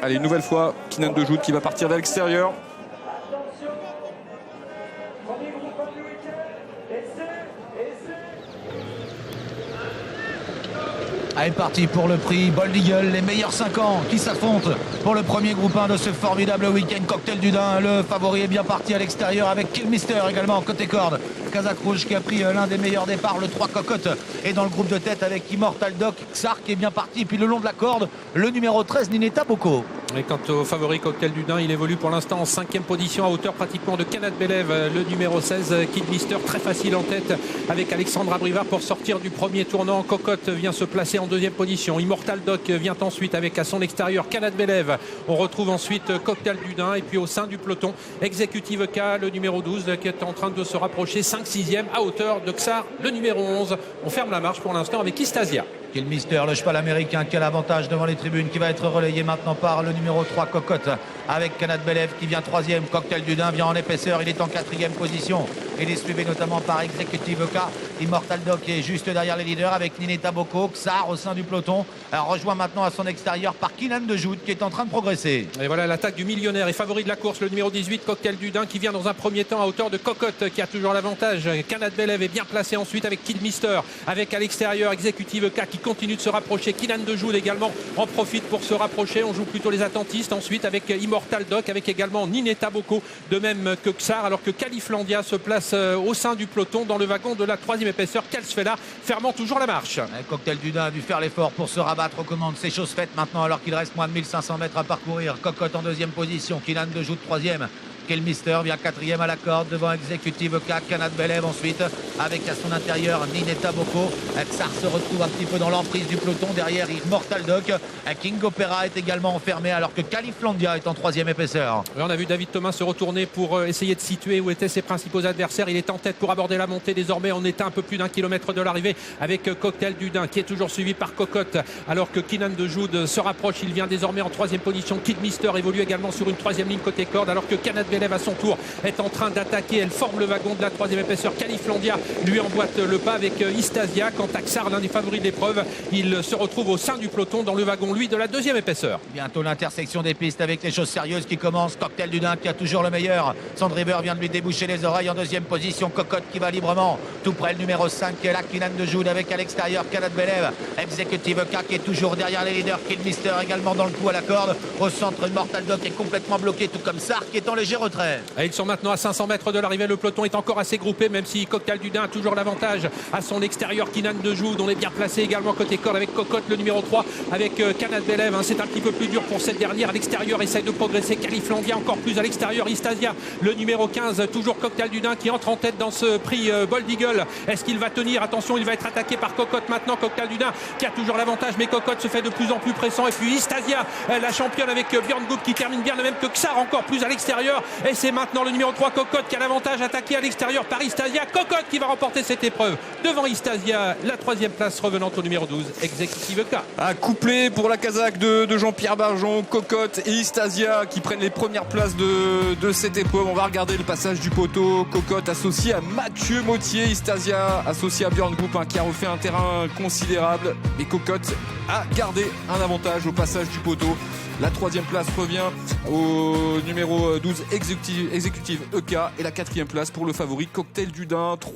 Allez, une nouvelle fois, Kynan de Jout qui va partir vers l'extérieur. Allez, parti pour le prix Bold Eagle, les meilleurs 5 ans qui s'affrontent pour le premier groupe 1 de ce formidable week-end. Cocktail du Dain, le favori est bien parti à l'extérieur avec Killmister également côté corde. Kazakh Rouge qui a pris l'un des meilleurs départs, le 3 Cocotte est dans le groupe de tête avec Immortal Doc, Xar qui est bien parti, puis le long de la corde, le numéro 13 Nineta Boko. Et quant au favori Cocktail du Dain, il évolue pour l'instant en 5e position à hauteur pratiquement de Kanat Belev, le numéro 16 Killmister très facile en tête avec Alexandre Abrivard pour sortir du premier tournant. Cocotte vient se placer en 2e position. Immortal Doc vient ensuite avec à son extérieur Kanat Belev. On retrouve ensuite Cocktail du Dain et puis au sein du peloton Executive K, le numéro 12 qui est en train de se rapprocher 5-6e à hauteur de Xar, le numéro 11. On ferme la marche pour l'instant avec Istasia. Killmister, le cheval américain qui a l'avantage devant les tribunes, qui va être relayé maintenant par le numéro 3 Cocotte avec Kanat Belev qui vient 3e. Cocktail du Dain vient en épaisseur, il est en 4e position. Il est suivi notamment par Executive K. Immortal Doc est juste derrière les leaders avec Nineta Boko. Xar au sein du peloton rejoint maintenant à son extérieur par Kynan de Jout qui est en train de progresser. Et voilà l'attaque du millionnaire et favori de la course, le numéro 18 Cocktail du Dain qui vient dans un premier temps à hauteur de Cocotte qui a toujours l'avantage. Kanat Belev est bien placé ensuite avec Killmister, avec à l'extérieur Executive K qui continue de se rapprocher. Kynan de Jout également en profite pour se rapprocher. On joue plutôt les attentistes ensuite avec Immortal Doc, avec également Nineta Boko, de même que Xar, alors que Califlandia se place au sein du peloton dans le wagon de la 3e épaisseur. Kelsfella fermant toujours la marche. Cocktail du Dain a dû faire l'effort pour se rabattre aux commandes. C'est chose faite maintenant alors qu'il reste moins de 1500 mètres à parcourir. Cocotte en 2e position, Kynan de Jout 3e. Killmister vient 4e à la corde devant Executive K, Kanat Belev ensuite avec à son intérieur Nineta Boko. Xar se retrouve un petit peu dans l'emprise du peloton derrière Immortal Doc. King Opera est également enfermé alors que Califlandia est en 3e épaisseur. Et on a vu David Thomas se retourner pour essayer de situer où étaient ses principaux adversaires. Il est en tête pour aborder la montée désormais. On est à un peu plus d'1 kilomètre de l'arrivée avec Cocktail du Dain qui est toujours suivi par Cocotte alors que Kynan de Jout se rapproche. Il vient désormais en 3e position. Killmister évolue également sur une 3e ligne côté corde alors que Kanat Belev à son tour est en train d'attaquer. Elle forme le wagon de la 3e épaisseur. Califlandia lui emboîte le pas avec Istasia. Quant à Xar, l'un des favoris de l'épreuve, il se retrouve au sein du peloton dans le wagon lui de la 2e épaisseur. Bientôt l'intersection des pistes avec les choses sérieuses qui commencent. Cocktail du Dain qui a toujours le meilleur. Sandriver vient de lui déboucher les oreilles en 2e position. Cocotte qui va librement tout près, le numéro 5 qui est là, Kynan de Jout avec à l'extérieur Kanat Belev. Executive K qui est toujours derrière les leaders. Killmister également dans le coup à la corde. Au centre, Immortal Doc est complètement bloqué, tout comme Xar qui est en léger retrait. Et ils sont maintenant à 500 mètres de l'arrivée. Le peloton est encore assez groupé, même si Cocktail du Dain a toujours l'avantage à son extérieur. Kynan de Jout, on est bien placé également côté corde avec Cocotte, le numéro 3 avec Kanat Belev. C'est un petit peu plus dur pour cette dernière. À l'extérieur, essaye de progresser. Califlandia encore plus à l'extérieur. Istasia, le numéro 15, toujours Cocktail du Dain qui entre en tête dans ce prix Bold Eagle. Est-ce qu'il va tenir? Attention, il va être attaqué par Cocotte maintenant. Cocktail du Dain qui a toujours l'avantage, mais Cocotte se fait de plus en plus pressant. Et puis Istasia, la championne avec Björn Goop qui termine bien, de même que Xar encore plus à l'extérieur. Et c'est maintenant le numéro 3 Cocotte qui a l'avantage, attaqué à l'extérieur par Istasia. Cocotte qui va remporter cette épreuve devant Istasia, la 3e place revenant au numéro 12 Executive K. Un couplet pour la Kazakh de Jean-Pierre Barjon, Cocotte et Istasia qui prennent les premières places de cette épreuve. On va regarder le passage du poteau. Cocotte associé à Mathieu Mottier, Istasia associé à Björn Goop qui a refait un terrain considérable. Mais Cocotte a gardé un avantage au passage du poteau. La 3e place revient au numéro 12 Executive EK et la 4e place pour le favori Cocktail du Dain.